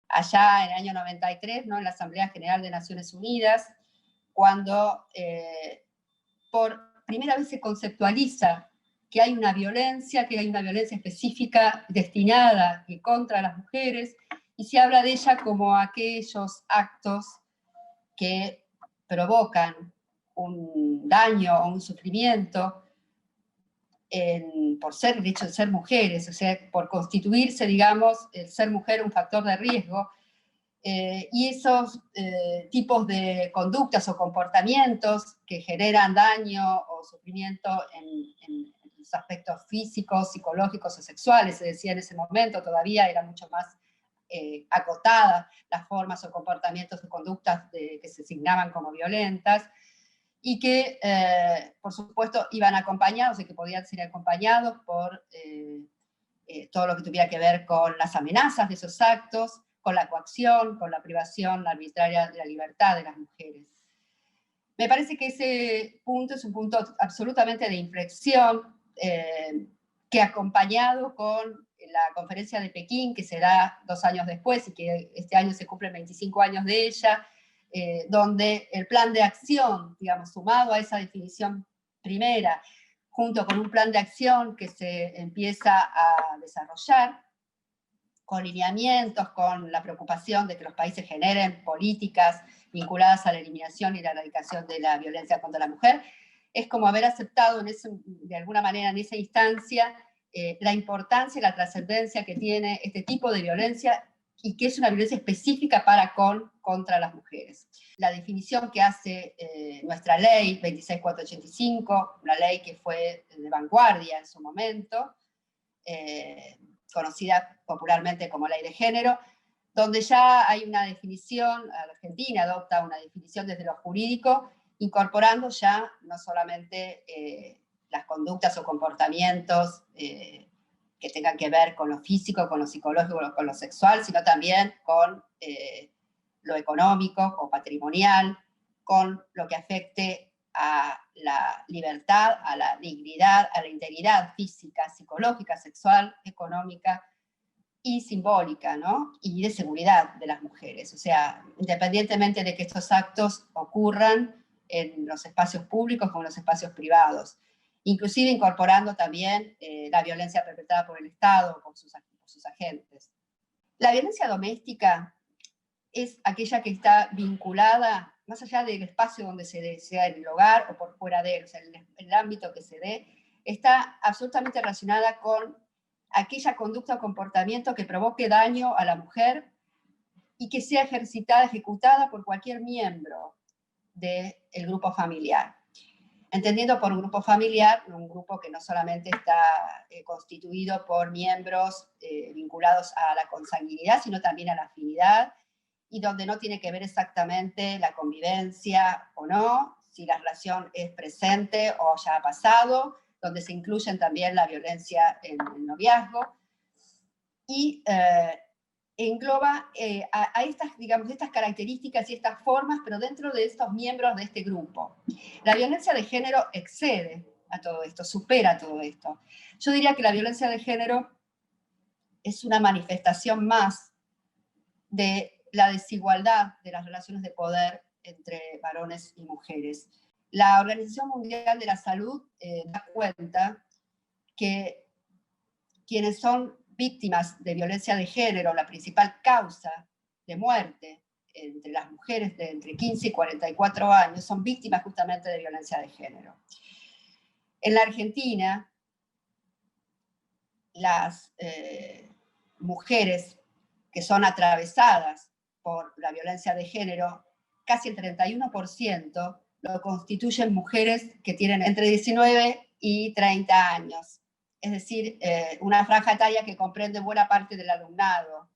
allá en el año 93, ¿no? En la Asamblea General de Naciones Unidas, cuando por primera vez se conceptualiza que hay una violencia específica destinada y contra las mujeres, y se habla de ella como aquellos actos que provocan un daño o un sufrimiento por ser el hecho de ser mujeres, o sea, por constituirse, digamos, el ser mujer un factor de riesgo, y esos tipos de conductas o comportamientos que generan daño o sufrimiento en los aspectos físicos, psicológicos o sexuales, se decía en ese momento, todavía era mucho más acotadas las formas o comportamientos o conductas que se asignaban como violentas, y que, por supuesto, iban acompañados y que podían ser acompañados por todo lo que tuviera que ver con las amenazas de esos actos, con la coacción, con la privación arbitraria de la libertad de las mujeres. Me parece que ese punto es un punto absolutamente de inflexión, que acompañado con la conferencia de Pekín, que será 2 años después y que este año se cumplen 25 años de ella, donde el plan de acción, digamos, sumado a esa definición primera, junto con un plan de acción que se empieza a desarrollar, con lineamientos, con la preocupación de que los países generen políticas vinculadas a la eliminación y la erradicación de la violencia contra la mujer, es como haber aceptado de alguna manera en esa instancia la importancia y la trascendencia que tiene este tipo de violencia, y que es una violencia específica contra las mujeres. La definición que hace nuestra ley 26485, una ley que fue de vanguardia en su momento, conocida popularmente como ley de género, donde ya hay una definición, Argentina adopta una definición desde lo jurídico, incorporando ya no solamente las conductas o comportamientos que tengan que ver con lo físico, con lo psicológico, con lo sexual, sino también con lo económico o patrimonial, con lo que afecte a la libertad, a la dignidad, a la integridad física, psicológica, sexual, económica y simbólica, ¿no? Y de seguridad de las mujeres. O sea, independientemente de que estos actos ocurran en los espacios públicos como en los espacios privados, inclusive incorporando también la violencia perpetrada por el Estado o por sus agentes. La violencia doméstica es aquella que está vinculada, más allá del espacio donde se dé, sea en el hogar o por fuera de él, o sea, en el ámbito que se dé, está absolutamente relacionada con aquella conducta o comportamiento que provoque daño a la mujer y que sea ejercitada, ejecutada por cualquier miembro del grupo familiar. Entendiendo por grupo familiar, un grupo que no solamente está constituido por miembros vinculados a la consanguinidad, sino también a la afinidad, y donde no tiene que ver exactamente la convivencia o no, si la relación es presente o ya ha pasado, donde se incluyen también la violencia en el noviazgo, y engloba a estas, digamos, estas características y estas formas, pero dentro de estos miembros de este grupo. La violencia de género excede a todo esto, supera todo esto. Yo diría que la violencia de género es una manifestación más de la desigualdad de las relaciones de poder entre varones y mujeres. La Organización Mundial de la Salud da cuenta que quienes son víctimas de violencia de género, la principal causa de muerte entre las mujeres de entre 15 y 44 años, son víctimas justamente de violencia de género. En la Argentina, las mujeres que son atravesadas por la violencia de género, casi el 31% lo constituyen mujeres que tienen entre 19 y 30 años. Es decir, una franja etaria que comprende buena parte del alumnado,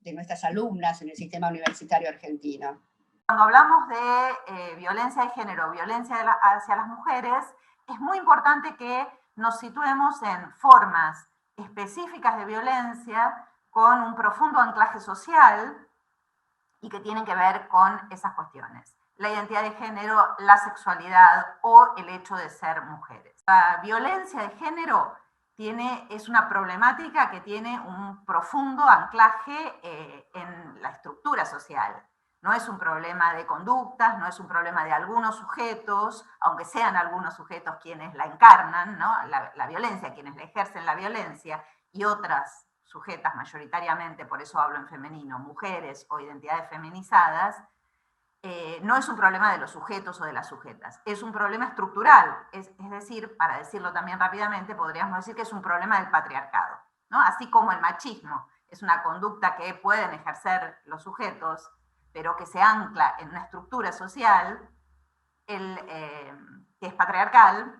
de nuestras alumnas en el sistema universitario argentino. Cuando hablamos de violencia de género, violencia hacia las mujeres, es muy importante que nos situemos en formas específicas de violencia con un profundo anclaje social y que tienen que ver con esas cuestiones. La identidad de género, la sexualidad o el hecho de ser mujeres. La violencia de género es una problemática que tiene un profundo anclaje en la estructura social. No es un problema de conductas, no es un problema de algunos sujetos, aunque sean algunos sujetos quienes la encarnan, ¿no? La violencia, quienes la ejercen la violencia, y otras sujetas mayoritariamente, por eso hablo en femenino, mujeres o identidades feminizadas. No es un problema de los sujetos o de las sujetas, es un problema estructural, es decir, para decirlo también rápidamente, podríamos decir que es un problema del patriarcado, ¿no? Así como el machismo es una conducta que pueden ejercer los sujetos, pero que se ancla en una estructura social que es patriarcal,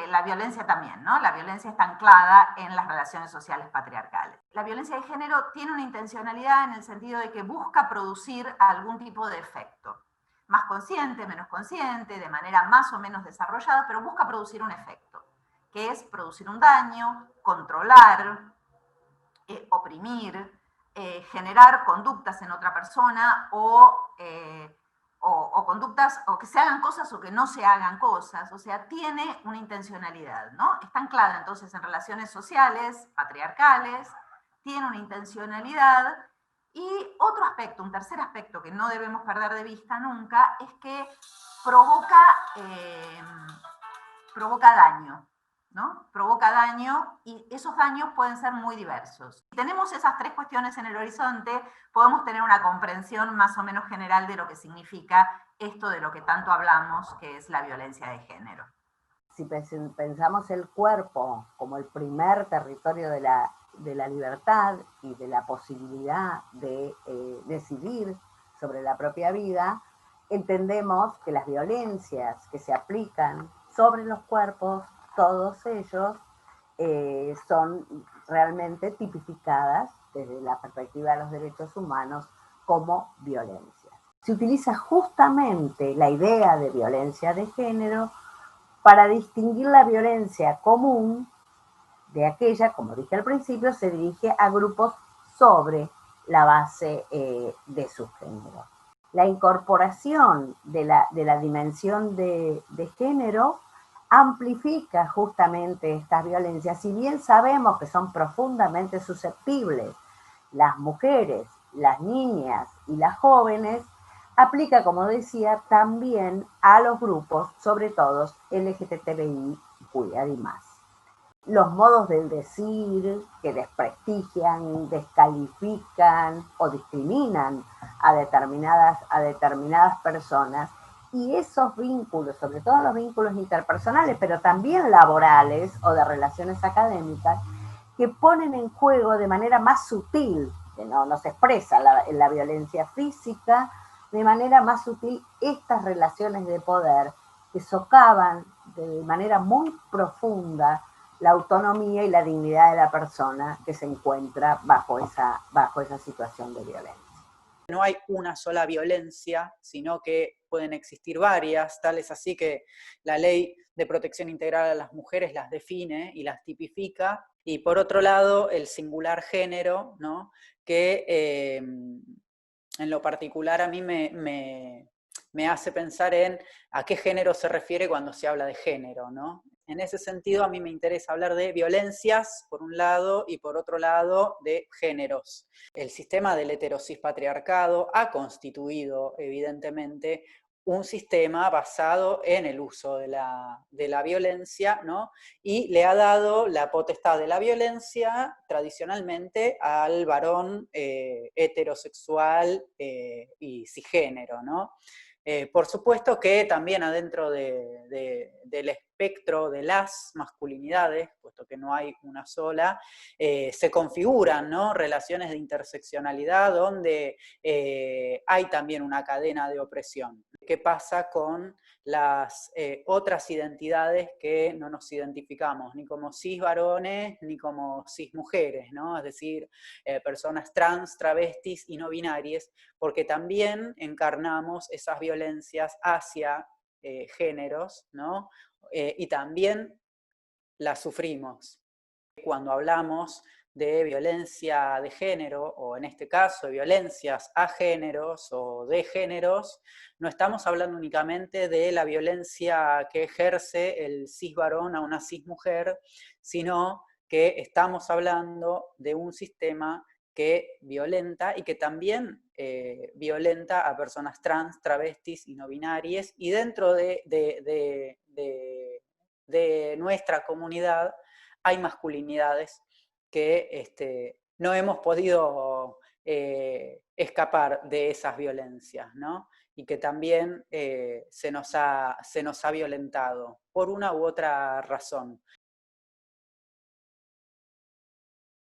la violencia también, ¿no? La violencia está anclada en las relaciones sociales patriarcales. La violencia de género tiene una intencionalidad en el sentido de que busca producir algún tipo de efecto. Más consciente, menos consciente, de manera más o menos desarrollada, pero busca producir un efecto, que es producir un daño, controlar, oprimir, generar conductas en otra persona o conductas, o que se hagan cosas o que no se hagan cosas, o sea, tiene una intencionalidad, ¿no? Está anclada entonces en relaciones sociales, patriarcales, tiene una intencionalidad, y otro aspecto, un tercer aspecto que no debemos perder de vista nunca, es que provoca daño, ¿no? Provoca daño, y esos daños pueden ser muy diversos. Si tenemos esas tres cuestiones en el horizonte, podemos tener una comprensión más o menos general de lo que significa esto de lo que tanto hablamos, que es la violencia de género. Si pensamos el cuerpo como el primer territorio de la libertad y de la posibilidad de decidir sobre la propia vida, entendemos que las violencias que se aplican sobre los cuerpos, todos ellos, son realmente tipificadas desde la perspectiva de los derechos humanos como violencia. Se utiliza justamente la idea de violencia de género para distinguir la violencia común de aquella, como dije al principio, se dirige a grupos sobre la base de su género. La incorporación de la dimensión de género amplifica justamente estas violencias, si bien sabemos que son profundamente susceptibles las mujeres, las niñas y las jóvenes, aplica, como decía, también a los grupos, sobre todo LGTBI y más. Los modos del decir que desprestigian, descalifican o discriminan a determinadas personas, y esos vínculos, sobre todo los vínculos interpersonales, pero también laborales o de relaciones académicas, que ponen en juego de manera más sutil, que no se expresa en la violencia física, de manera más sutil estas relaciones de poder que socavan de manera muy profunda la autonomía y la dignidad de la persona que se encuentra bajo esa situación de violencia. No hay una sola violencia, sino que pueden existir varias, tal es así que la Ley de Protección Integral a las Mujeres las define y las tipifica, y por otro lado el singular género, ¿no? Que en lo particular a mí me hace pensar en a qué género se refiere cuando se habla de género, ¿no? En ese sentido a mí me interesa hablar de violencias por un lado y por otro lado de géneros. El sistema del heterosis patriarcado ha constituido evidentemente un sistema basado en el uso de la violencia, ¿no? Y le ha dado la potestad de la violencia tradicionalmente al varón heterosexual y cisgénero, ¿no? Por supuesto que también adentro del espectro de las masculinidades, puesto que no hay una sola, se configuran, ¿no? Relaciones de interseccionalidad donde hay también una cadena de opresión. ¿Qué pasa con las otras identidades que no nos identificamos ni como cis varones ni como cis mujeres, ¿no? Es decir, personas trans, travestis y no binarias, porque también encarnamos esas violencias hacia géneros, ¿no? Y también las sufrimos. Cuando hablamos de violencia de género, o en este caso de violencias a géneros o de géneros, no estamos hablando únicamente de la violencia que ejerce el cis varón a una cis mujer, sino que estamos hablando de un sistema que violenta y que también violenta a personas trans, travestis y no binarias, y dentro de nuestra comunidad hay masculinidades que no hemos podido escapar de esas violencias, ¿no? Y que también se nos ha violentado por una u otra razón.